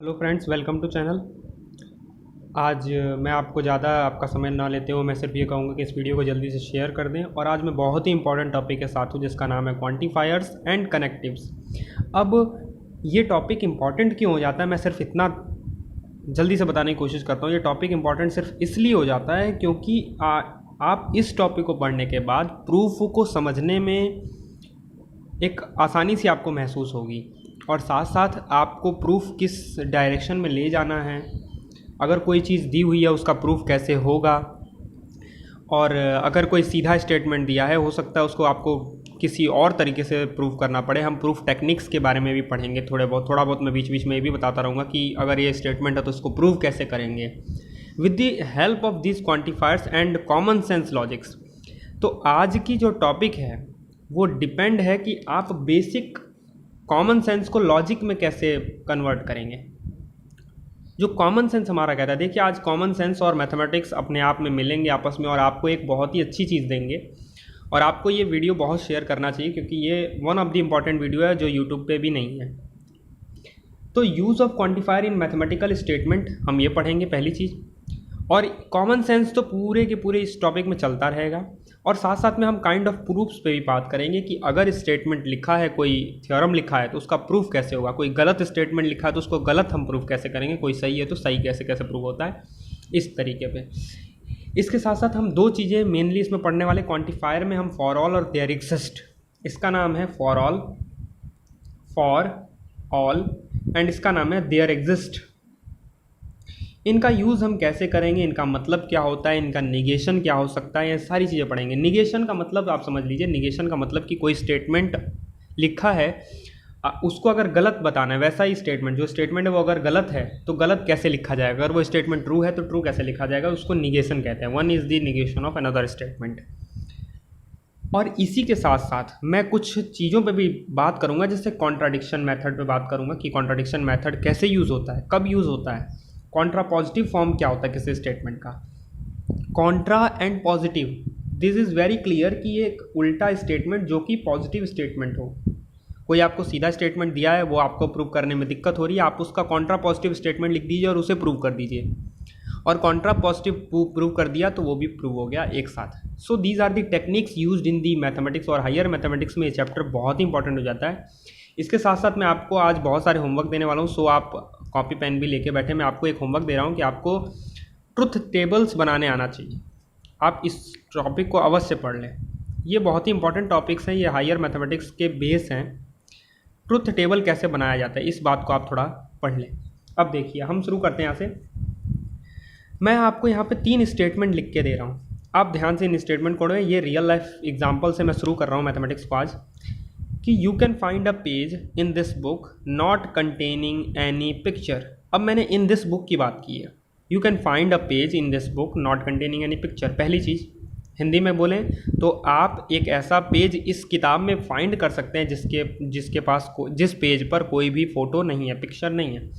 Hello friends, welcome to channel. आज मैं आपको ज़्यादा आपका समय ना लेते हुए मैं सिर्फ ये कहूँगा कि इस वीडियो को जल्दी से शेयर कर दें। और आज मैं बहुत ही इंपॉर्टेंट टॉपिक के साथ हूँ जिसका नाम है क्वांटिफायर्स एंड कनेक्टिव्स। अब ये टॉपिक इम्पॉर्टेंट क्यों हो जाता है, मैं सिर्फ इतना जल्दी से बताने की कोशिश करता हूँ। ये टॉपिक इम्पॉर्टेंट सिर्फ इसलिए हो जाता है क्योंकि आप इस टॉपिक को पढ़ने के बाद प्रूफ को समझने में एक आसानी सी आपको महसूस होगी, और साथ साथ आपको प्रूफ किस डायरेक्शन में ले जाना है, अगर कोई चीज़ दी हुई है उसका प्रूफ कैसे होगा, और अगर कोई सीधा स्टेटमेंट दिया है हो सकता है उसको आपको किसी और तरीके से प्रूफ करना पड़े। हम प्रूफ टेक्निक्स के बारे में भी पढ़ेंगे थोड़ा बहुत मैं बीच बीच में ये भी बताता रहूँगा कि अगर ये स्टेटमेंट है तो इसको प्रूव कैसे करेंगे with the help of this quantifiers and common sense logics. तो आज की जो टॉपिक है वो डिपेंड है कि आप बेसिक कॉमन सेंस को लॉजिक में कैसे कन्वर्ट करेंगे। जो कॉमन सेंस हमारा कहता है, देखिए आज कॉमन सेंस और मैथमेटिक्स अपने आप में मिलेंगे आपस में और आपको एक बहुत ही अच्छी चीज़ देंगे। और आपको ये वीडियो बहुत शेयर करना चाहिए क्योंकि ये one of the important video है जो यूट्यूब पे भी नहीं है। तो use of quantifier in mathematical statement हम ये पढ़ेंगे पहली चीज़। और कॉमन सेंस तो पूरे के पूरे इस टॉपिक में चलता रहेगा, और साथ साथ में हम काइंड ऑफ प्रूफ्स पे भी बात करेंगे कि अगर स्टेटमेंट लिखा है, कोई थ्योरम लिखा है तो उसका प्रूफ कैसे होगा, कोई गलत स्टेटमेंट लिखा है तो उसको गलत हम प्रूफ कैसे करेंगे, कोई सही है तो सही कैसे कैसे प्रूफ होता है, इस तरीके पे। इसके साथ साथ हम दो चीज़ें मेनली इसमें पढ़ने वाले। क्वांटिफायर में हम फॉर ऑल और देयर एग्जिस्ट, इसका नाम है फॉर ऑल एंड इसका नाम है देयर एग्जिस्ट। इनका यूज़ हम कैसे करेंगे, इनका मतलब क्या होता है, इनका निगेशन क्या हो सकता है, ये सारी चीज़ें पढ़ेंगे। निगेशन का मतलब आप समझ लीजिए, निगेशन का मतलब कि कोई स्टेटमेंट लिखा है उसको अगर गलत बताना है, वैसा ही स्टेटमेंट जो स्टेटमेंट है वो अगर गलत है तो गलत कैसे लिखा जाएगा, अगर वो स्टेटमेंट ट्रू है तो ट्रू कैसे लिखा जाएगा, उसको निगेशन कहते हैं। One is the negation of another statement. और इसी के साथ साथ मैं कुछ चीज़ों पे भी बात करूँगा, जैसे कॉन्ट्राडिक्शन मेथड पे बात करूँगा कि कॉन्ट्राडिक्शन मेथड कैसे यूज़ होता है, कब यूज़ होता है, कॉन्ट्रा पॉजिटिव फॉर्म क्या होता है किसी स्टेटमेंट का, Contra and positive. This is very clear कि ये एक उल्टा स्टेटमेंट जो कि पॉजिटिव स्टेटमेंट हो। कोई आपको सीधा स्टेटमेंट दिया है, वो आपको प्रूव करने में दिक्कत हो रही है, आप उसका कॉन्ट्रा पॉजिटिव स्टेटमेंट लिख दीजिए और उसे प्रूव कर दीजिए, और कॉन्ट्रा पॉजिटिव प्रूव कर दिया तो वो भी प्रूव हो गया एक साथ। So these are the techniques used in the mathematics, और हायर मैथमेटिक्स में ये चैप्टर बहुत ही इंपॉर्टेंट हो जाता है। इसके साथ साथ मैं आपको आज बहुत सारे होमवर्क देने वाला हूँ, सो आप कॉपी पेन भी लेके बैठे। मैं आपको एक होमवर्क दे रहा हूँ कि आपको ट्रुथ टेबल्स बनाने आना चाहिए। आप इस टॉपिक को अवश्य पढ़ लें, ये बहुत ही इंपॉर्टेंट टॉपिक्स हैं, ये हायर मैथमेटिक्स के बेस हैं। ट्रुथ टेबल कैसे बनाया जाता है इस बात को आप थोड़ा पढ़ लें। अब देखिए हम शुरू करते हैं यहाँ से। मैं आपको यहाँ पे 3 स्टेटमेंट लिख के दे रहा हूँ, आप ध्यान से इन स्टेटमेंट को पढ़ें। ये रियल लाइफ एग्जांपल से मैं शुरू कर रहा हूँ मैथमेटिक्स को आज, कि you can find a page in this book not containing any picture. अब मैंने इन दिस बुक की बात की है, you can find a page in this book not containing any picture. पहली चीज़, हिंदी में बोलें तो आप एक ऐसा पेज इस किताब में फाइंड कर सकते हैं जिस पेज पर कोई भी फ़ोटो नहीं है, पिक्चर नहीं है।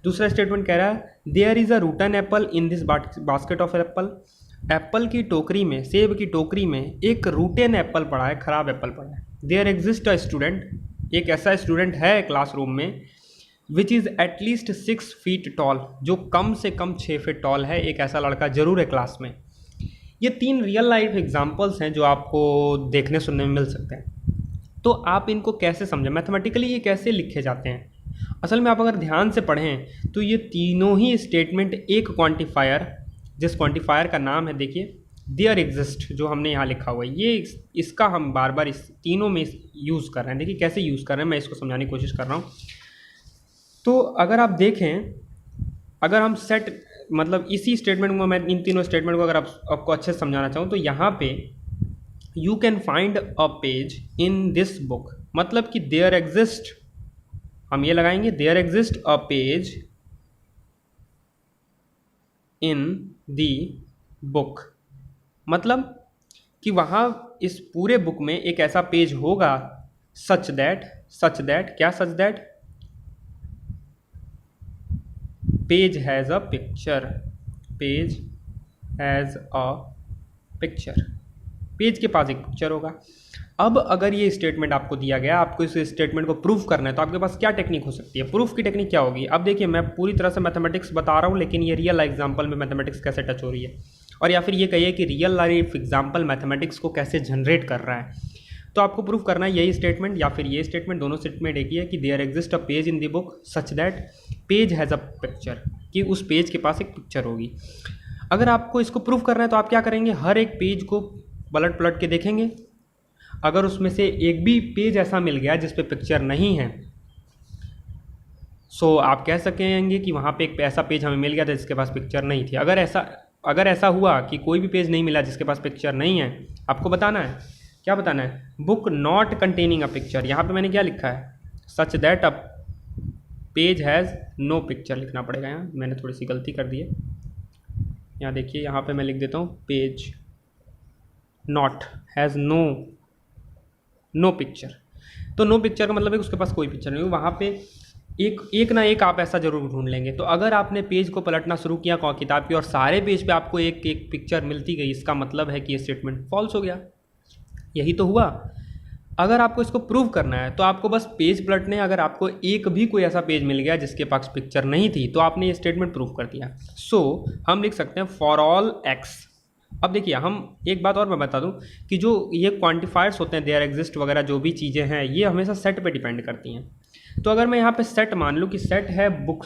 दूसरा स्टेटमेंट कह रहा है there is a rotten apple in this basket of apple. Apple की टोकरी में, सेब की टोकरी में एक रूटन एप्पल पड़ा है, खराब एप्पल पड़ा है। देयर एग्जिस्ट अ स्टूडेंट, एक ऐसा स्टूडेंट है क्लासरूम में, which is at least 6 feet toll, जो कम से कम 6 फीट टॉल है, एक ऐसा लड़का जरूर है क्लास में। ये 3 रियल लाइफ एग्जाम्पल्स हैं जो आपको देखने सुनने में मिल सकते हैं। तो आप इनको कैसे समझें, मैथमेटिकली ये कैसे लिखे जाते हैं। असल में आप अगर ध्यान से पढ़ें तो ये तीनों ही स्टेटमेंट एक क्वांटिफायर, जिस क्वांटिफायर का नाम है देखिए देयर एग्जिस्ट, जो हमने यहाँ लिखा हुआ है, ये इसका हम बार बार इस तीनों में यूज़ कर रहे हैं। देखिए कैसे यूज़ कर रहे हैं, मैं इसको समझाने की कोशिश कर रहा हूँ। तो अगर आप देखें, अगर हम सेट मतलब इसी स्टेटमेंट को, मैं इन तीनों स्टेटमेंट को अगर आपको अच्छे से समझाना चाहूँ तो यहाँ पे you can find a page in this book, मतलब कि देयर एग्जिस्ट, हम ये लगाएंगे there exist a page in the book, मतलब कि वहाँ इस पूरे बुक में एक ऐसा पेज होगा सच दैट क्या, सच that page has a picture, page has a picture, page के पास एक पिक्चर होगा। अब अगर ये स्टेटमेंट आपको दिया गया, आपको इस स्टेटमेंट को प्रूफ करना है, तो आपके पास क्या टेक्निक हो सकती है? प्रूफ की टेक्निक क्या होगी? अब देखिए, मैं पूरी तरह से मैथमेटिक्स बता रहा हूँ, लेकिन ये रियल एग्जाम्पल में मैथमेटिक्स कैसे टच हो रही है, और या फिर ये कहिए कि रियल लाइफ एग्जाम्पल मैथमेटिक्स को कैसे जनरेट कर रहा है। तो आपको प्रूफ करना है यही स्टेटमेंट या फिर ये स्टेटमेंट, दोनों स्टेटमेंट एक ही है कि there exist a page in the book such that page has a picture, कि उस पेज के पास एक पिक्चर होगी। अगर आपको इसको प्रूफ करना है तो आप क्या करेंगे? हर एक पेज को पलट पलट के देखेंगे, अगर उसमें से एक भी पेज ऐसा मिल गया जिस पे पिक्चर नहीं है, सो आप कह सकेंगे कि वहाँ पे एक ऐसा पेज हमें मिल गया था जिसके पास पिक्चर नहीं थी। अगर ऐसा हुआ कि कोई भी पेज नहीं मिला जिसके पास पिक्चर नहीं है, आपको बताना है, क्या बताना है? Book not containing a picture. यहाँ पे मैंने क्या लिखा है? Such that a page has no picture लिखना पड़ेगा। यहाँ मैंने थोड़ी सी गलती कर दी है, यहाँ देखिए, यहाँ पे मैं लिख देता हूँ page not has no picture. तो नो पिक्चर का मतलब है कि उसके पास कोई पिक्चर नहीं, वहाँ पे एक ना एक आप ऐसा ज़रूर ढूंढ लेंगे। तो अगर आपने पेज को पलटना शुरू किया किताब की और सारे पेज पे आपको एक एक पिक्चर मिलती गई, इसका मतलब है कि ये स्टेटमेंट फॉल्स हो गया। यही तो हुआ। अगर आपको इसको प्रूव करना है तो आपको बस पेज पलटने, अगर आपको एक भी कोई ऐसा पेज मिल गया जिसके पास पिक्चर नहीं थी तो आपने ये स्टेटमेंट प्रूव कर दिया। सो हम लिख सकते हैं फॉर ऑल एक्स। अब देखिए, हम एक बात और मैं बता दूं कि जो ये क्वांटिफायर्स होते हैं, देयर एग्जिस्ट वगैरह जो भी चीज़ें हैं, ये हमेशा सेट पे डिपेंड करती हैं। तो अगर मैं यहाँ पे सेट मान लूँ कि सेट है बुक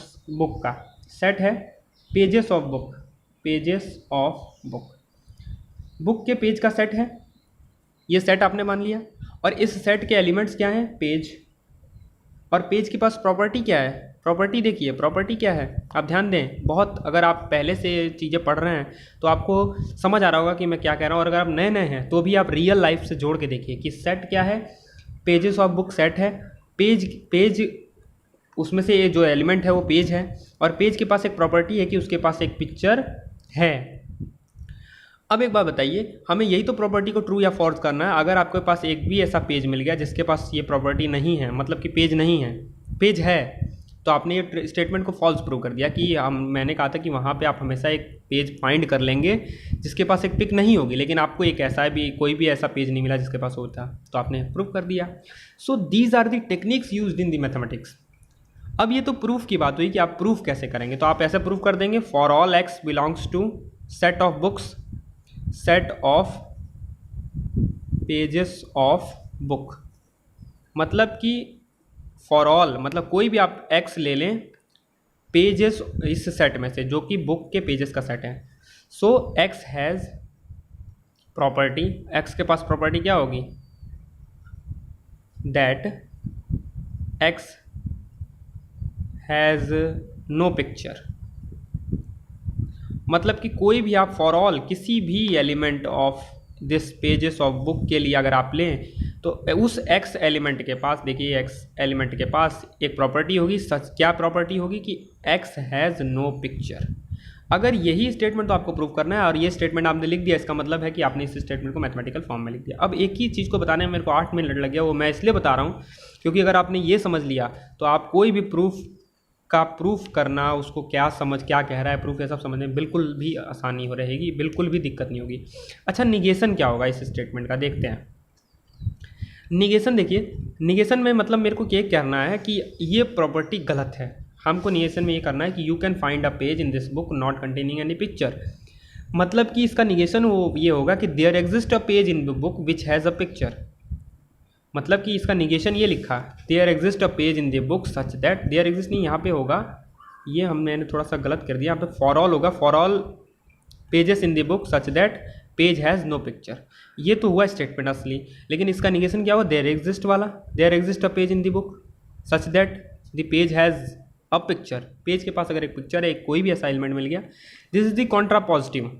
का, सेट है पेजेस ऑफ बुक के पेज का सेट है, ये सेट आपने मान लिया। और इस सेट के एलिमेंट्स क्या हैं? पेज। और पेज के पास प्रॉपर्टी क्या है? प्रॉपर्टी देखिए, प्रॉपर्टी क्या है, आप ध्यान दें। बहुत अगर आप पहले से चीज़ें पढ़ रहे हैं तो आपको समझ आ रहा होगा कि मैं क्या कह रहा हूँ, और अगर आप नए नए हैं तो भी आप रियल लाइफ से जोड़ के देखिए कि सेट क्या है। पेजेस ऑफ बुक सेट है, पेज उसमें से ये जो एलिमेंट है वो पेज है, और पेज के पास एक प्रॉपर्टी है कि उसके पास एक पिक्चर है। अब एक बात बताइए, हमें यही तो प्रॉपर्टी को ट्रू या फॉल्स करना है। अगर आपके पास एक भी ऐसा पेज मिल गया जिसके पास ये प्रॉपर्टी नहीं है, मतलब कि पेज नहीं है, पेज है, तो आपने ये स्टेटमेंट को फॉल्स प्रूव कर दिया कि मैंने कहा था कि वहाँ पे आप हमेशा एक पेज फाइंड कर लेंगे जिसके पास एक पिक नहीं होगी, लेकिन आपको एक ऐसा भी कोई भी ऐसा पेज नहीं मिला जिसके पास होता, तो आपने प्रूव कर दिया। So these are the techniques used in the mathematics. अब ये तो प्रूफ की बात हुई कि आप प्रूफ कैसे करेंगे, तो आप ऐसे प्रूव कर देंगे for all x belongs to set of books, set of pages of book. मतलब कि फॉर ऑल मतलब कोई भी आप x ले लें पेजेस इस सेट में से जो कि बुक के पेजेस का सेट है। So x has property, x के पास प्रॉपर्टी क्या होगी? That x has no picture. मतलब कि कोई भी आप फॉर ऑल किसी भी element of this pages of book के लिए अगर आप लें तो उस x एलिमेंट के पास, देखिए x एलिमेंट के पास एक प्रॉपर्टी होगी। सच क्या प्रॉपर्टी होगी? कि x हैज़ नो पिक्चर। अगर यही स्टेटमेंट तो आपको प्रूव करना है, और ये स्टेटमेंट आपने लिख दिया, इसका मतलब है कि आपने इस स्टेटमेंट को मैथमेटिकल फॉर्म में लिख दिया। अब एक ही चीज़ को बताने में मेरे को 8 मिनट लग गया, वो मैं इसलिए बता रहा हूँ क्योंकि अगर आपने ये समझ लिया तो आप कोई भी प्रूफ करना, उसको क्या कह रहा है प्रूफ, ये सब समझने में बिल्कुल भी आसानी हो रहेगी, बिल्कुल भी दिक्कत नहीं होगी। अच्छा, निगेशन क्या होगा इस स्टेटमेंट का, देखते हैं। निगेशन देखिए, निगेशन में मतलब मेरे को क्या कहना है कि ये प्रॉपर्टी गलत है। हमको निगेशन में ये करना है कि you can find a page in this book not containing any picture. मतलब कि इसका निगेशन ये होगा कि there exist a page in the book which has a picture. मतलब कि इसका निगेशन ये लिखा, there exist a page in the book such that, there exist नहीं, यहाँ पे होगा, ये मैंने थोड़ा सा गलत कर दिया, यहाँ पे फॉर ऑल होगा, for all pages in the book such that page has no picture. ये तो हुआ स्टेटमेंट असली, लेकिन इसका निगेशन क्या हुआ? देयर एग्जिस्ट वाला, there exist a page in the book such that the page has a picture. Page के पास अगर एक पिक्चर है, कोई भी ऐसा एलिमेंट मिल गया, this is the Contra positive.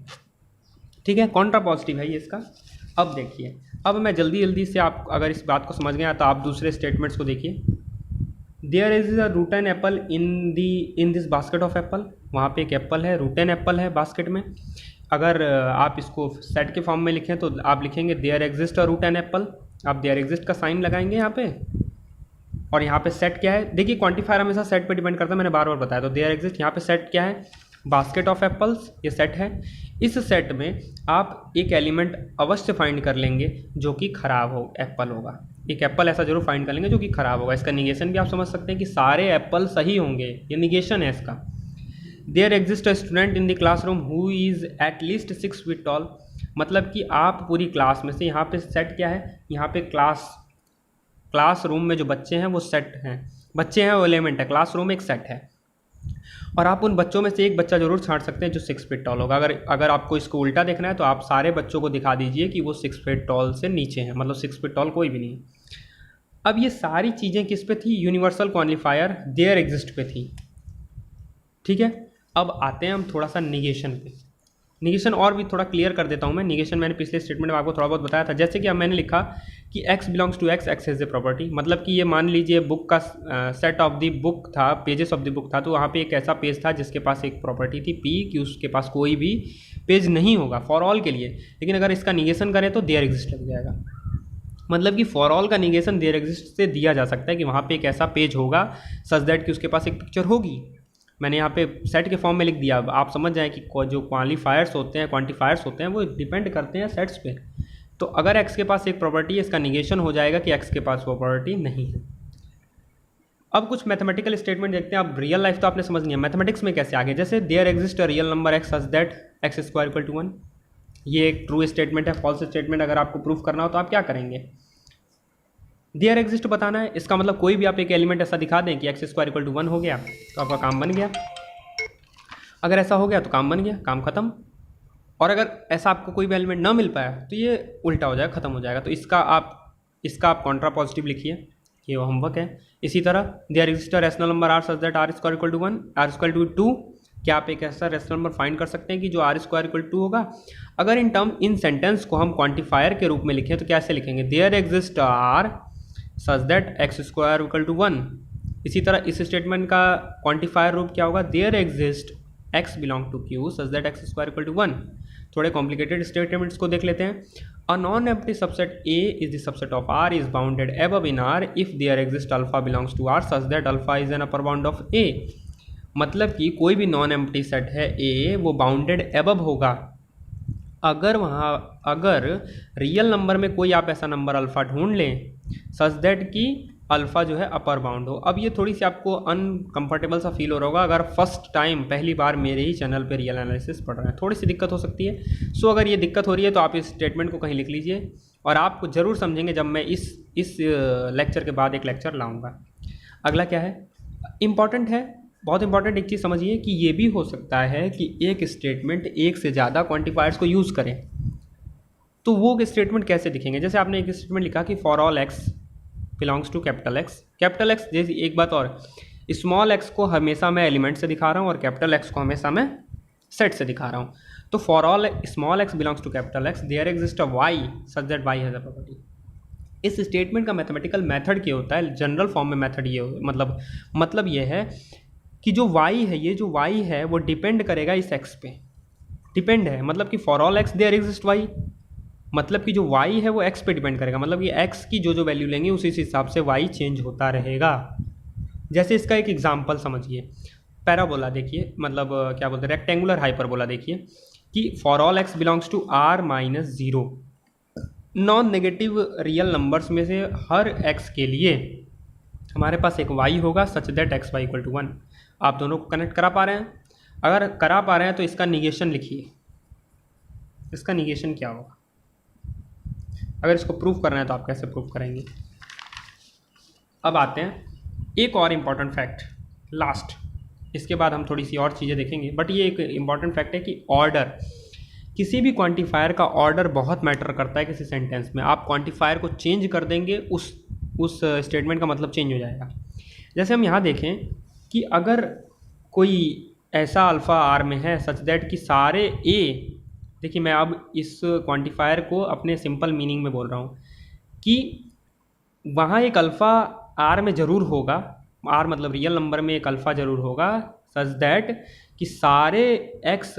ठीक है, कॉन्ट्रा पॉजिटिव है ये इसका। अब देखिए, अब मैं जल्दी से, आप अगर इस बात को समझ गए तो आप दूसरे स्टेटमेंट्स को देखिए। There is a rotten apple in this basket of apple. वहाँ पे एक एप्पल है, रूटन एप्पल है बास्केट में। अगर आप इसको सेट के फॉर्म में लिखें तो आप लिखेंगे there exist a rotten apple. आप देयर एग्जिस्ट का साइन लगाएंगे यहाँ पे, और यहाँ पे सेट क्या है? देखिए, क्वांटिफायर हमेशा सेट पे डिपेंड करता है, मैंने बार बार बताया। तो देयर एग्जिस्ट, यहाँ पे सेट क्या है? बास्केट ऑफ एप्पल्स, ये सेट है। इस सेट में आप एक एलिमेंट अवश्य फाइंड कर लेंगे जो कि खराब हो, एप्पल होगा। एक एप्पल ऐसा जरूर फाइंड कर लेंगे जो कि खराब होगा। इसका निगेशन भी आप समझ सकते हैं कि सारे एप्पल सही होंगे, ये निगेशन है इसका। There exist a student in the classroom who is at least 6 feet tall, मतलब कि आप पूरी क्लास में से, यहाँ पे सेट क्या है, यहाँ पे क्लासरूम में जो बच्चे हैं वो सेट हैं, बच्चे हैं वो एलिमेंट है, क्लासरूम एक सेट है, और आप उन बच्चों में से एक बच्चा जरूर छांट सकते हैं जो 6 फीट टॉल होगा। अगर आपको इसको उल्टा देखना है तो आप सारे बच्चों को दिखा दीजिए कि वो 6 फीट टॉल से नीचे हैं, मतलब 6 फीट टॉल कोई भी नहीं। अब ये सारी चीज़ें किस पे थी, यूनिवर्सल क्वांटिफायर देयर एग्जिस्ट पे थी, ठीक है। अब आते हैं हम थोड़ा सा निगेशन पे। निगेशन और भी थोड़ा क्लियर कर देता हूँ मैं। निगेशन मैंने पिछले स्टेटमेंट में आपको थोड़ा बहुत बताया था। जैसे कि अब मैंने लिखा कि x belongs to x, x is a property, मतलब कि ये मान लीजिए बुक का सेट ऑफ द बुक था, पेजेस ऑफ द बुक था, तो वहाँ पे एक ऐसा पेज था जिसके पास एक प्रॉपर्टी थी p कि उसके पास कोई भी पेज नहीं होगा फॉर ऑल के लिए। लेकिन अगर इसका निगेशन करें तो देयर एग्जिस्ट लग जाएगा, मतलब कि फॉर ऑल का निगेशन देयर एग्जिस्ट से दिया जा सकता है कि वहाँ पे एक ऐसा पेज होगा सच दैट कि उसके पास एक पिक्चर होगी। मैंने यहाँ पे सेट के फॉर्म में लिख दिया। अब आप समझ जाएं कि जो क्वांटिफायर्स होते हैं वो डिपेंड करते हैं सेट्स पे। तो अगर x के पास एक प्रॉपर्टी है, इसका निगेशन हो जाएगा कि x के पास वो प्रॉपर्टी नहीं है। अब कुछ मैथमेटिकल स्टेटमेंट देखते हैं। अब रियल लाइफ तो आपने समझ लिया, मैथमेटिक्स में कैसे आगे, जैसे there exist a real number x such that x square equal to 1, ये एक ट्रू स्टेटमेंट है। फॉल्स स्टेटमेंट अगर आपको प्रूफ करना हो तो आप क्या करेंगे, देयर एग्जिस्ट बताना है, इसका मतलब कोई भी आप एक एलिमेंट ऐसा दिखा दें कि x स्क्वायर इक्वल टू 1 हो गया तो आपका काम बन गया। अगर ऐसा हो गया तो काम बन गया, काम खत्म। और अगर ऐसा आपको कोई भी एलिमेंट ना मिल पाया तो ये उल्टा हो जाएगा, खत्म हो जाएगा। तो इसका आप कॉन्ट्रा पॉजिटिव लिखिए, ये वो होमवर्क है। इसी तरह there exist a rational number r such that r square equal to 1, r square to 2, क्या आप एक ऐसा रैशनल नंबर फाइंड कर सकते हैं कि जो r स्क्वायर इक्वल टू होगा। अगर इन सेंटेंस को हम क्वांटिफायर के रूप में लिखें तो कैसे लिखेंगे, there exist r such that x square equal to 1। इसी तरह इस स्टेटमेंट का क्वांटिफायर रूप क्या होगा, there exist x belong to q such that x square equal to 1। थोड़े कॉम्प्लिकेटेड स्टेटमेंट्स को देख लेते हैं। A non empty subset A is the subset of R is bounded above in R if there exist alpha belongs to R such that alpha is an upper bound of A, मतलब कि कोई भी non empty set है A वो bounded above होगा अगर real number में कोई आप ऐसा नंबर अल्फा ढूंढ लें सच दैट कि अल्फ़ा जो है अपर बाउंड हो। अब ये थोड़ी सी आपको अनकंफर्टेबल सा फील हो रहा होगा अगर फर्स्ट टाइम पहली बार मेरे ही चैनल पे रियल एनालिसिस पढ़ रहे हैं, थोड़ी सी दिक्कत हो सकती है। सो अगर ये दिक्कत हो रही है तो आप इस स्टेटमेंट को कहीं लिख लीजिए और आप ज़रूर समझेंगे जब मैं इस लेक्चर के बाद एक लेक्चर लाऊँगा। अगला क्या है, इम्पॉर्टेंट है, बहुत इंपॉर्टेंट एक चीज़ समझिए कि ये भी हो सकता है कि एक स्टेटमेंट एक से ज़्यादा क्वांटिफायर्स को यूज़ करें। तो वो स्टेटमेंट कैसे दिखेंगे, जैसे आपने एक स्टेटमेंट लिखा कि for all x belongs to capital X। जैसे एक बात और, स्मॉल x को हमेशा मैं एलिमेंट से दिखा रहा हूँ और कैपिटल X को हमेशा मैं सेट से दिखा रहा हूँ। तो for all small x belongs to capital X there exist a y such that y has a property. इस स्टेटमेंट का मैथमेटिकल मेथड क्या होता है, जनरल फॉर्म में मेथड ये मतलब ये है कि जो y है, ये जो y है वो डिपेंड करेगा इस x पे, डिपेंड है, मतलब कि for all x there exist y, मतलब कि जो y है वो x पे डिपेंड करेगा, मतलब कि x की जो वैल्यू लेंगे उसी हिसाब से y चेंज होता रहेगा। जैसे इसका एक एग्जांपल समझिए, पैराबोला देखिए, मतलब क्या बोलते हैं, रेक्टेंगुलर हाइपरबोला देखिए कि for all x belongs to r minus 0, non negative real numbers में से हर x के लिए हमारे पास एक y होगा such that x y equal to 1। आप दोनों को कनेक्ट करा पा रहे हैं? अगर करा पा रहे हैं तो इसका निगेशन लिखिए, इसका निगेशन क्या होगा। अगर इसको प्रूफ करना है तो आप कैसे प्रूफ करेंगे। अब आते हैं एक और इम्पॉर्टेंट फैक्ट लास्ट, इसके बाद हम थोड़ी सी और चीज़ें देखेंगे, बट ये एक इम्पॉर्टेंट फैक्ट है कि ऑर्डर, किसी भी क्वांटिफायर का ऑर्डर बहुत मैटर करता है किसी सेंटेंस में। आप क्वांटिफायर को चेंज कर देंगे उस स्टेटमेंट का मतलब चेंज हो जाएगा। जैसे हम यहाँ देखें कि अगर कोई ऐसा अल्फ़ा आर में है सच दैट कि सारे ए, देखिए मैं अब इस क्वांटिफायर को अपने सिंपल मीनिंग में बोल रहा हूँ कि वहाँ एक अल्फ़ा आर में ज़रूर होगा, आर मतलब रियल नंबर में एक अल्फ़ा ज़रूर होगा सच दैट कि सारे एक्स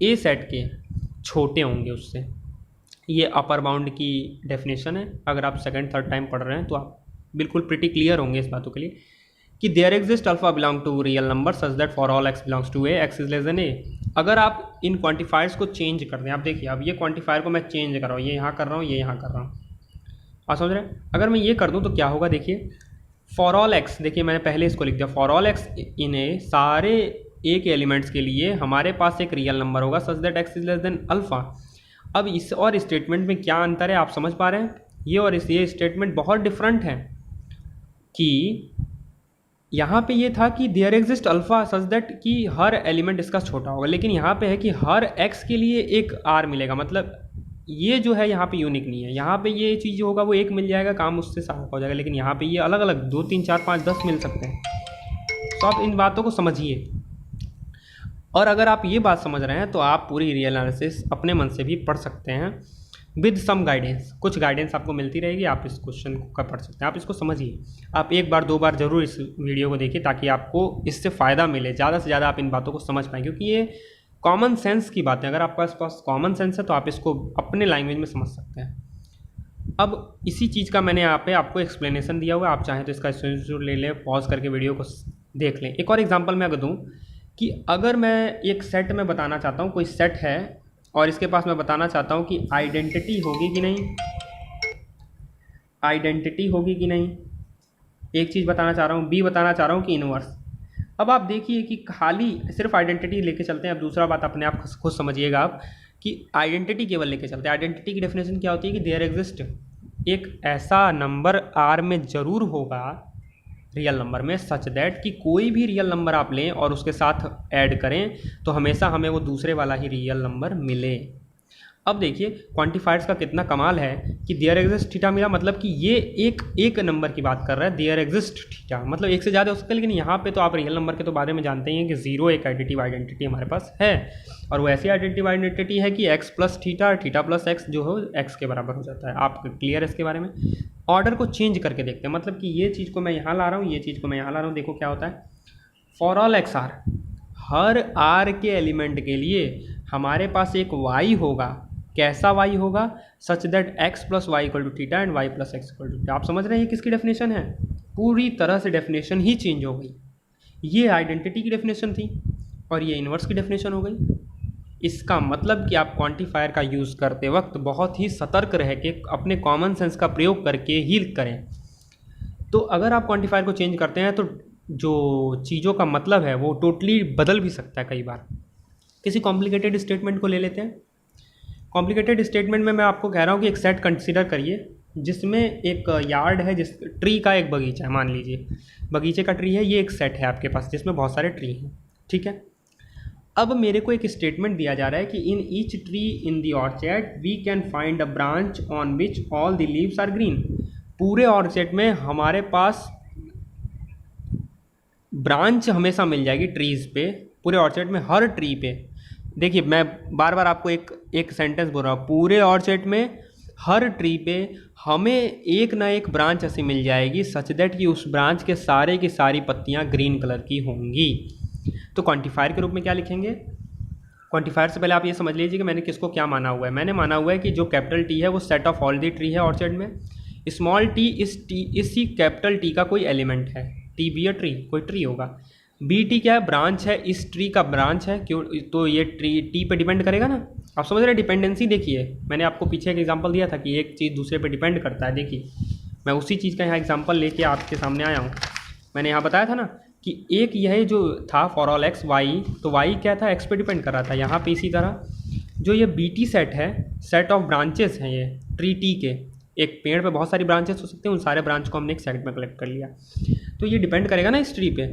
ए सेट के छोटे होंगे उससे। ये अपर बाउंड की डेफिनेशन है। अगर आप सेकंड थर्ड टाइम पढ़ रहे हैं तो आप बिल्कुल प्रिटी क्लियर होंगे इस बातों के लिए कि there exist alpha belong to real number such that for all x belongs to a x is less than a. अगर आप इन क्वांटिफायर्स को चेंज कर दें, आप देखिए अब ये क्वांटिफायर को मैं चेंज कर रहा हूँ, ये यहाँ कर रहा हूँ, ये यहाँ कर रहा हूँ, आप समझ रहे हैं। अगर मैं ये कर दूँ तो क्या होगा, देखिए फॉर ऑल एक्स, देखिए मैंने पहले इसको लिख दिया, फॉर ऑल एक्स इन ए, सारे ए के एलिमेंट्स के लिए हमारे पास एक रियल नंबर होगा such that x is less then alpha. अब इस और स्टेटमेंट में क्या अंतर है, आप समझ पा रहे हैं। ये और ये स्टेटमेंट बहुत डिफरेंट है कि यहाँ पे ये था कि there exist alpha such that कि हर एलिमेंट इसका छोटा होगा, लेकिन यहाँ पे है कि हर एक्स के लिए एक आर मिलेगा। मतलब ये जो है यहाँ पे यूनिक नहीं है, यहाँ पे ये चीज़ जो होगा वो एक मिल जाएगा, काम उससे साफ हो जाएगा, लेकिन यहाँ पे ये अलग अलग 2 3 4 5 10 मिल सकते हैं। तो आप इन बातों को समझिए, और अगर आप ये बात समझ रहे हैं तो आप पूरी रियल एनालिसिस अपने मन से भी पढ़ सकते हैं विद सम गाइडेंस। कुछ गाइडेंस आपको मिलती रहेगी, आप इस क्वेश्चन को पढ़ सकते हैं। आप इसको समझिए, आप एक बार 2 बार ज़रूर इस वीडियो को देखिए ताकि आपको इससे फ़ायदा मिले, ज़्यादा से ज़्यादा आप इन बातों को समझ पाएँ, क्योंकि ये कॉमन सेंस की बात है। अगर आपके पास कॉमन सेंस है तो आप इसको अपने लैंग्वेज में समझ सकते हैं। अब इसी चीज़ का मैंने यहाँ पे आपको एक्सप्लेनेशन दिया हुआ है, आप चाहें तो इसका स्क्रीनशॉट ले लें, पॉज करके वीडियो को देख लें। एक और एग्जांपल मैं अगर दूँ कि अगर मैं एक सेट में बताना चाहता हूँ, कोई सेट है और इसके पास मैं बताना चाहता हूँ कि आइडेंटिटी होगी कि नहीं, आइडेंटिटी होगी कि नहीं, एक चीज़ बताना चाह रहा हूँ, बी बताना चाह रहा हूँ कि इनवर्स। अब आप देखिए कि खाली सिर्फ आइडेंटिटी लेके चलते हैं। अब दूसरा बात अपने आप खुद समझिएगा आप कि आइडेंटिटी केवल लेके चलते हैं। आइडेंटिटी की डेफिनेशन क्या होती है कि देयर एग्जिस्ट, एक ऐसा नंबर आर में ज़रूर होगा रियल नंबर में सच दैट कि कोई भी रियल नंबर आप लें और उसके साथ ऐड करें तो हमेशा हमें वो दूसरे वाला ही रियल नंबर मिले। अब देखिए क्वांटिफायर्स का कितना कमाल है कि देयर एग्जिस्ट थीटा मिला, मतलब कि ये एक नंबर की बात कर रहा है, देयर एग्जिस्ट थीटा, मतलब एक से ज़्यादा हो सकता है, लेकिन यहाँ पे तो आप रियल नंबर के तो बारे में जानते ही हैं कि 0 एक एडिटिव आइडेंटिटी हमारे पास है, और वो ऐसी आइडेंटिव आइडेंटिटी है कि x plus theta, theta plus x जो हो x के बराबर हो जाता है। आप क्लियर है इसके बारे में। ऑर्डर को चेंज करके देखते हैं, मतलब कि ये चीज़ को मैं यहाँ ला रहा हूँ, ये चीज़ को मैं यहाँ ला रहा हूँ, देखो क्या होता है। फॉर ऑल एक्स आर, हर आर के एलिमेंट के लिए हमारे पास एक y होगा। कैसा y होगा, such that x plus y equal to theta and y plus x equal to theta. आप समझ रहे हैं किसकी डेफिनेशन है, पूरी तरह से डेफिनेशन ही चेंज हो गई। ये आइडेंटिटी की डेफिनेशन थी और ये इन्वर्स की डेफिनेशन हो गई। इसका मतलब कि आप क्वांटिफायर का यूज़ करते वक्त बहुत ही सतर्क रह के अपने कॉमन सेंस का प्रयोग करके ही करें। तो अगर आप क्वांटिफायर को चेंज करते हैं तो जो चीज़ों का मतलब है वो टोटली बदल भी सकता है कई बार। किसी कॉम्प्लिकेटेड स्टेटमेंट को ले लेते हैं। कॉम्प्लिकेटेड स्टेटमेंट में मैं आपको कह रहा हूँ कि एक सेट कंसिडर करिए जिसमें एक यार्ड है, जिस ट्री का एक बगीचा है, मान लीजिए बगीचे का ट्री है, ये एक सेट है आपके पास जिसमें बहुत सारे ट्री हैं, ठीक है। अब मेरे को एक स्टेटमेंट दिया जा रहा है कि in each tree in the orchard we can find a branch on which all the leaves are green. पूरे ऑर्चर्ड में हमारे पास ब्रांच हमेशा मिल जाएगी ट्रीज़ पे, पूरे ऑर्चर्ड में हर ट्री पे। देखिए मैं बार बार आपको एक सेंटेंस बोल रहा हूँ, पूरे ऑर्चर्ड में हर ट्री पे हमें एक ना एक ब्रांच ऐसी मिल जाएगी सच दैट कि उस ब्रांच के सारे की सारी पत्तियाँ ग्रीन कलर की होंगी। तो क्वांटिफायर के रूप में क्या लिखेंगे, क्वांटिफायर से पहले आप ये समझ लीजिए कि मैंने किसको क्या माना हुआ है। मैंने माना हुआ है कि जो कैपिटल टी है वो set of all the tree है ऑर्चर्ड में, स्मॉल टी इसी कैपिटल टी का कोई एलिमेंट है, टी बी अ ट्री, कोई ट्री होगा। बी टी क्या है, ब्रांच है, इस ट्री का ब्रांच है, क्यों, तो ये ट्री टी पे डिपेंड करेगा ना। आप समझ रहे हैं डिपेंडेंसी। देखिए मैंने आपको पीछे एक एग्जांपल दिया था कि एक चीज़ दूसरे पे डिपेंड करता है। देखिए मैं उसी चीज़ का यहाँ एग्जांपल लेके आपके सामने आया हूँ। मैंने यहाँ बताया था ना कि एक यह जो था फॉर ऑल एक्स वाई, तो वाई क्या था, एक्स पे डिपेंड कर रहा था। यहाँ पे इसी तरह जो ये बी टी सेट है, सेट ऑफ ब्रांचेस हैं ये ट्री टी के, एक पेड़ पे बहुत सारी ब्रांचेस हो सकते हैं, उन सारे ब्रांच को हमने एक सेट में कलेक्ट कर लिया, तो ये डिपेंड करेगा ना इस ट्री पे,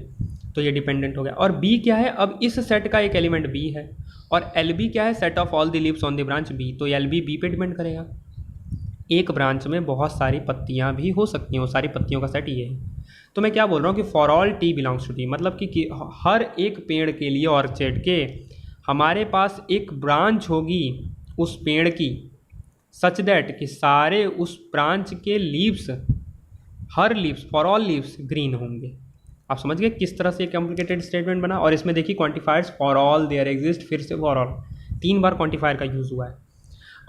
तो ये डिपेंडेंट हो गया। और बी क्या है, अब इस सेट का एक एलिमेंट बी है, और एल बी क्या है, set of all the leaves on the branch B, तो एल बी पे डिपेंड करेगा। एक ब्रांच में बहुत सारी पत्तियां भी हो सकती हैं, वो सारी पत्तियों का सेट ये है। तो मैं क्या बोल रहा हूँ कि for all T belongs to T, मतलब कि हर एक पेड़ के लिए ऑर्चर्ड के हमारे पास एक ब्रांच होगी उस पेड़ की, सच दैट कि सारे उस ब्रांच के leaves, her leaves, for all leaves green होंगे। आप समझ गए किस तरह से कॉम्प्लिकेटेड स्टेटमेंट बना। और इसमें देखिए quantifiers for all, there exist, फिर से फॉर ऑल, 3 बार क्वांटिफायर का यूज़ हुआ है।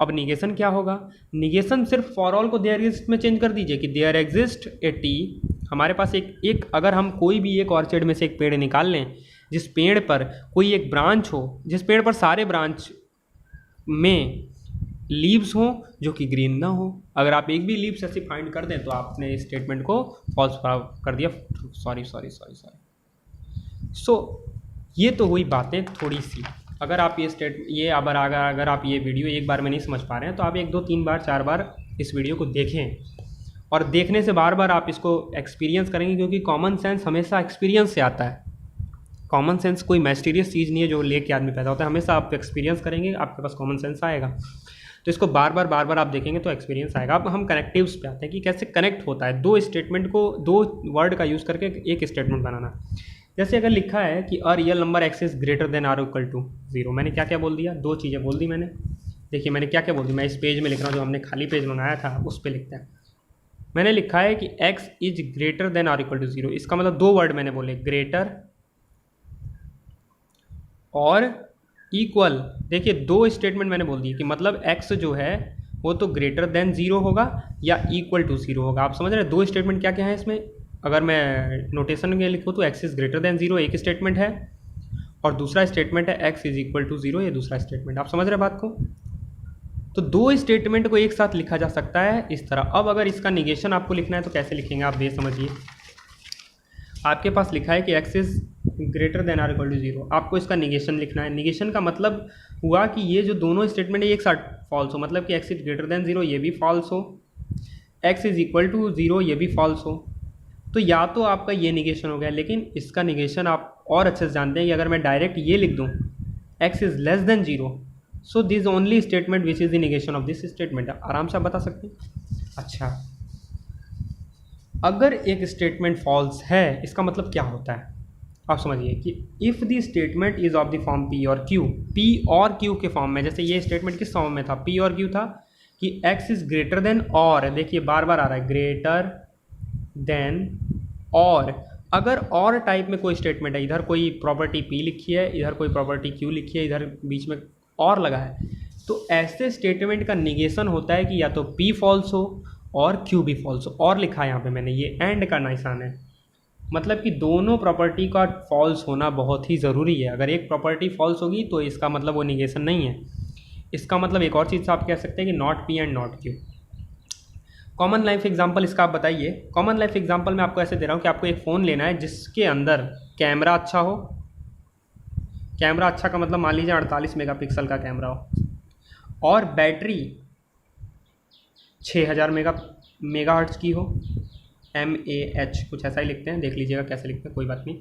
अब निगेशन क्या होगा, निगेशन सिर्फ फॉर ऑल को देयर एग्जिस्ट में चेंज कर दीजिए कि देयर एग्जिस्ट ए टी, हमारे पास एक अगर हम कोई भी एक ऑर्चर्ड में से एक पेड़ निकाल लें जिस पेड़ पर कोई एक ब्रांच हो, जिस पेड़ पर सारे ब्रांच में लीव्स हो जो कि ग्रीन ना हो। अगर आप एक भी लीव्स ऐसे फाइंड कर दें तो आपने इस स्टेटमेंट को फॉल्स कर दिया। Sorry sorry sorry sorry. So ये तो हुई बातें थोड़ी सी। अगर आप ये अगर आप ये वीडियो एक बार में नहीं समझ पा रहे हैं तो आप 1 2 3 बार 4 बार इस वीडियो को देखें, और देखने से बार बार आप इसको एक्सपीरियंस करेंगे, क्योंकि कॉमन सेंस हमेशा एक्सपीरियंस से आता है। कॉमन सेंस कोई मिस्टीरियस चीज़ नहीं है जो लेके आदमी पैदा होता है, हमेशा आप एक्सपीरियंस करेंगे आपके पास कॉमन सेंस आएगा। तो इसको बार बार आप देखेंगे तो एक्सपीरियंस आएगा। अब हम कनेक्टिव्स पे आते हैं कि कैसे कनेक्ट होता है, दो स्टेटमेंट को, दो वर्ड का यूज़ करके एक स्टेटमेंट बनाना। जैसे अगर लिखा है कि a real number x is greater than or equal to 0, मैंने क्या क्या बोल दिया, 2 चीज़ें बोल दी मैंने। देखिए मैंने क्या क्या बोल दी, मैं इस पेज में लिख रहा हूँ, जो हमने खाली पेज बनाया था उस पर लिखते हैं। मैंने लिखा है कि x is greater than or equal to 0, इसका मतलब 2 वर्ड मैंने बोले, ग्रेटर और इक्वल। देखिए 2 स्टेटमेंट मैंने बोल दिए कि मतलब x जो है वो तो ग्रेटर देन 0 होगा या इक्वल टू 0 होगा। आप समझ रहे हैं 2 स्टेटमेंट क्या क्या है इसमें। अगर मैं नोटेशन में लिखूँ तो x इज ग्रेटर देन 0 एक स्टेटमेंट है, और दूसरा स्टेटमेंट है x इज इक्वल टू 0, ये दूसरा स्टेटमेंट। आप समझ रहे हैं बात को। तो 2 स्टेटमेंट को एक साथ लिखा जा सकता है इस तरह। अब अगर इसका निगेशन आपको लिखना है तो कैसे लिखेंगे आप ये समझिए। आपके पास लिखा है कि x is greater than or equal to 0, आपको इसका निगेशन लिखना है। निगेशन का मतलब हुआ कि ये जो दोनों स्टेटमेंट है एक साथ फॉल्स हो, मतलब कि x इज ग्रेटर देन 0 ये भी फॉल्स हो, x इज इक्वल टू 0 ये भी फॉल्स हो। तो या तो आपका ये निगेशन हो गया, लेकिन इसका निगेशन आप और अच्छे से जानते हैं कि अगर मैं डायरेक्ट ये लिख दूँ x is less then 0, so this only statement which is the negation of this statement. आराम से आप बता सकते हैं। अच्छा, अगर एक स्टेटमेंट फॉल्स है इसका मतलब क्या होता है आप समझिए कि if the statement is of the form p और q, p और q के फॉर्म में। जैसे ये स्टेटमेंट किस फॉर्म में था, p और q था कि x इज ग्रेटर देन, और देखिए बार बार आ रहा है ग्रेटर देन, और अगर और टाइप में कोई स्टेटमेंट है, इधर कोई प्रॉपर्टी p लिखी है, इधर कोई प्रॉपर्टी q लिखी है, इधर बीच में और लगा है, तो ऐसे स्टेटमेंट का निगेशन होता है कि या तो p फॉल्स हो और q भी फॉल्स हो। और लिखा है यहाँ पे मैंने, ये एंड का निशान है, मतलब कि दोनों प्रॉपर्टी का फॉल्स होना बहुत ही ज़रूरी है। अगर एक प्रॉपर्टी फॉल्स होगी तो इसका मतलब वो निगेशन नहीं है। इसका मतलब एक और चीज़ आप कह सकते हैं कि not p and not q। Common life example इसका आप बताइए। कॉमन लाइफ एग्जांपल मैं आपको ऐसे दे रहा हूँ कि आपको एक फ़ोन लेना है जिसके अंदर कैमरा अच्छा हो। कैमरा अच्छा का मतलब मान लीजिए 48 मेगापिक्सल का कैमरा हो, और बैटरी 6000 मेगाहर्ट्ज़ की हो, mAh कुछ ऐसा ही लिखते हैं, देख लीजिएगा कैसे लिखते हैं, कोई बात नहीं।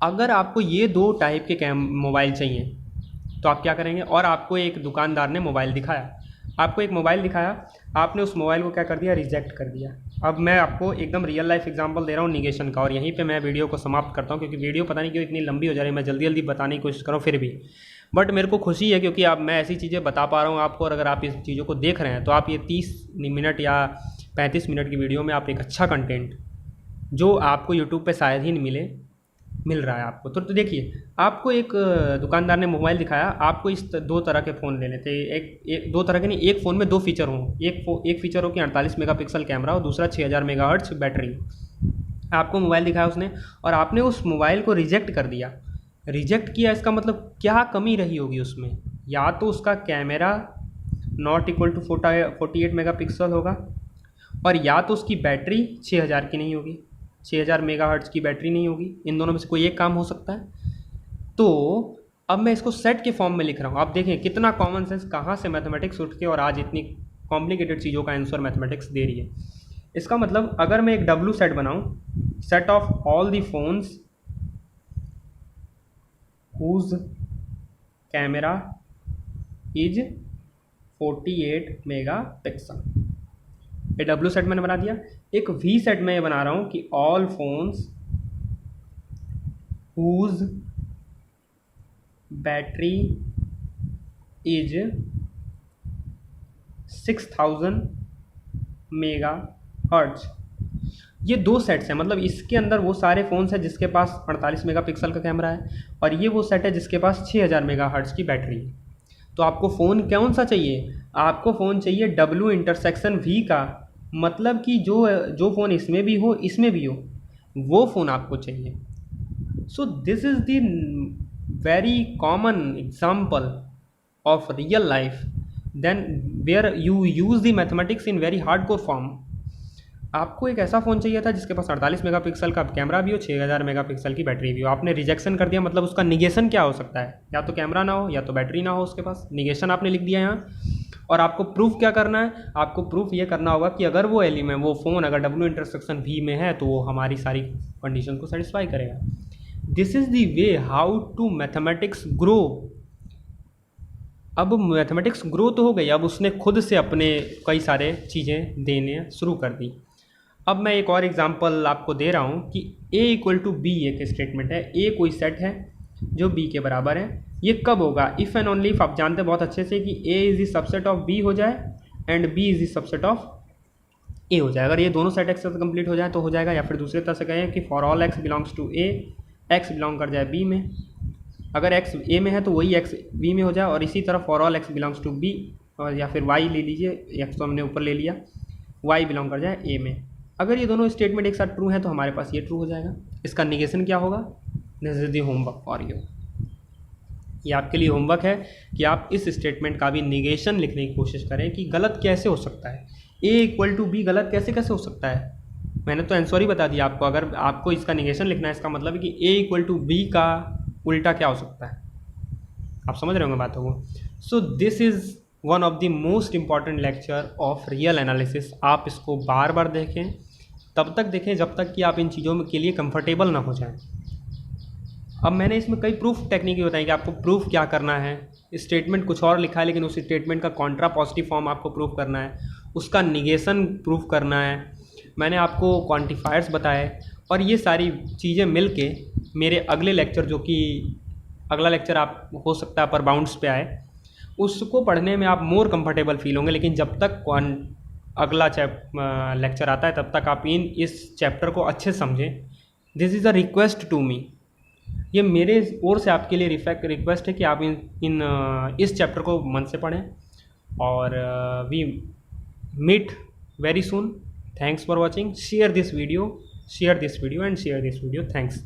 अगर आपको ये 2 टाइप के मोबाइल चाहिए तो आप क्या करेंगे, और आपको एक दुकानदार ने मोबाइल दिखाया, आपको एक मोबाइल दिखाया, आपने उस मोबाइल को क्या कर दिया, रिजेक्ट कर दिया। अब मैं आपको एकदम रियल लाइफ एग्जांपल दे रहा हूँ निगेशन का, और यहीं पे मैं वीडियो को समाप्त करता हूँ, क्योंकि वीडियो पता नहीं क्यों इतनी लंबी हो जा रही है। मैं जल्दी जल्दी बताने की कोशिश कर रहा हूँ फिर भी, बट मेरे को खुशी है क्योंकि अब मैं ऐसी चीज़ें बता पा रहा हूँ आपको। और अगर आप इस चीज़ों को देख रहे हैं तो आप ये 30 मिनट या 35 मिनट की वीडियो में आप एक अच्छा कंटेंट जो आपको यूट्यूब पे शायद ही नहीं मिल रहा है आपको। तो देखिए, आपको एक दुकानदार ने मोबाइल दिखाया, आपको इस 2 तरह के फ़ोन लेने थे। एक 2 तरह के नहीं, एक फ़ोन में 2 फीचर हों। एक फीचर हो कि 48 मेगापिक्सल कैमरा और दूसरा 6000 मेगाहर्ट्ज़ बैटरी। आपको मोबाइल दिखाया उसने, और आपने उस मोबाइल को रिजेक्ट कर दिया। रिजेक्ट किया इसका मतलब क्या कमी रही होगी उसमें, या तो उसका camera not equal to 48 megapixel होगा, और या तो उसकी बैटरी 6000 की नहीं होगी, 6000 मेगाहर्ट्ज़ की बैटरी नहीं होगी। इन दोनों में से कोई एक काम हो सकता है। तो अब मैं इसको सेट के फॉर्म में लिख रहा हूँ। आप देखें कितना कॉमन सेंस, कहाँ से मैथमेटिक्स उठ के और आज इतनी कॉम्प्लिकेटेड चीज़ों का आंसर मैथमेटिक्स दे रही है। इसका मतलब अगर मैं एक डब्ल्यू सेट बनाऊँ, set of all the phones whose camera is 48 megapixel, ये डब्ल्यू सेट मैंने बना दिया। एक वी सेट में ये बना रहा हूँ कि all phones whose battery is 6000 megahertz. ये 2 सेट्स हैं, मतलब इसके अंदर वो सारे फ़ोन्स हैं जिसके पास 48 मेगापिक्सल का कैमरा है, और ये वो सेट है जिसके पास 6000 मेगाहर्ट्ज़ की बैटरी है। तो आपको फ़ोन कौन सा चाहिए, आपको फ़ोन चाहिए W इंटरसेक्शन V का, मतलब कि जो फ़ोन इसमें भी हो इसमें भी हो, वो फ़ोन आपको चाहिए। So this is the very common example of real life, then where you use the mathematics in very hardcore form. आपको एक ऐसा फ़ोन चाहिए था जिसके पास 48 मेगापिक्सल का कैमरा भी हो, 6000 मेगापिक्सल की बैटरी भी हो, आपने रिजेक्शन कर दिया। मतलब उसका निगेशन क्या हो सकता है? या तो कैमरा ना हो या तो बैटरी ना हो उसके पास, निगेशन आपने लिख दिया यहाँ। और आपको प्रूफ क्या करना है? आपको प्रूफ ये करना होगा कि अगर वो एलिमेंट, वो फ़ोन अगर डब्ल्यू इंटरसेक्शन वी में है तो वो हमारी सारी कंडीशन को सेटिस्फाई करेगा। This is the way how to mathematics grow. अब मैथमेटिक्स ग्रो तो हो गई, अब उसने खुद से अपने कई सारे चीज़ें देने शुरू कर दी। अब मैं एक और एग्जांपल आपको दे रहा हूँ कि a इक्वल टू बी एक स्टेटमेंट है। a कोई सेट है जो b के बराबर है। ये कब होगा? इफ़ एंड ओनली इफ आप जानते हैं बहुत अच्छे से कि a is the subset of b हो जाए and b is the subset of a हो जाए। अगर ये दोनों सेट x से कंप्लीट हो जाए तो हो जाएगा। या फिर दूसरे तरह से कहें कि for all x belongs to a, x belong कर जाए b में। अगर x a में है तो वही x b में हो जाए। और इसी तरह for all x belongs to b, और या फिर y ले लीजिए, x तो हमने ऊपर ले लिया, y बिलोंग कर जाए a में। अगर ये दोनों स्टेटमेंट एक साथ ट्रू हैं तो हमारे पास ये ट्रू हो जाएगा। इसका निगेशन क्या होगा? This is the homework for you. ये आपके लिए होमवर्क है कि आप इस स्टेटमेंट का भी निगेशन लिखने की कोशिश करें कि गलत कैसे हो सकता है। a इक्वल टू बी गलत कैसे कैसे हो सकता है? मैंने तो आंसर ही बता दिया आपको। अगर आपको इसका निगेशन लिखना है, इसका मतलब है कि a इक्वल टू बी का उल्टा क्या हो सकता है। आप समझ रहे होंगे बातों को। So this is one of the most important lecture of real analysis. आप इसको बार बार देखें, तब तक देखें जब तक कि आप इन चीज़ों के लिए कंफर्टेबल ना हो जाएं। अब मैंने इसमें कई प्रूफ टेक्निक बताई कि आपको प्रूफ क्या करना है। स्टेटमेंट कुछ और लिखा है लेकिन उस स्टेटमेंट का कॉन्ट्रा पॉजिटिव फॉर्म आपको प्रूफ करना है, उसका निगेशन प्रूफ करना है। मैंने आपको क्वांटिफायर्स बताए। और ये सारी चीज़ें मिल के मेरे अगले लेक्चर, जो कि अगला लेक्चर आप हो सकता है अपर बाउंड्स पे आए, उसको पढ़ने में आप मोर कंफर्टेबल फील होंगे। लेकिन जब तक अगला लेक्चर आता है तब तक आप इस चैप्टर को अच्छे समझें। This is a request to me. ये मेरे ओर से आपके लिए रिक्वेस्ट है कि आप इस चैप्टर को मन से पढ़ें। और we meet very soon. Thanks for watching. Share this video and share this video. Thanks.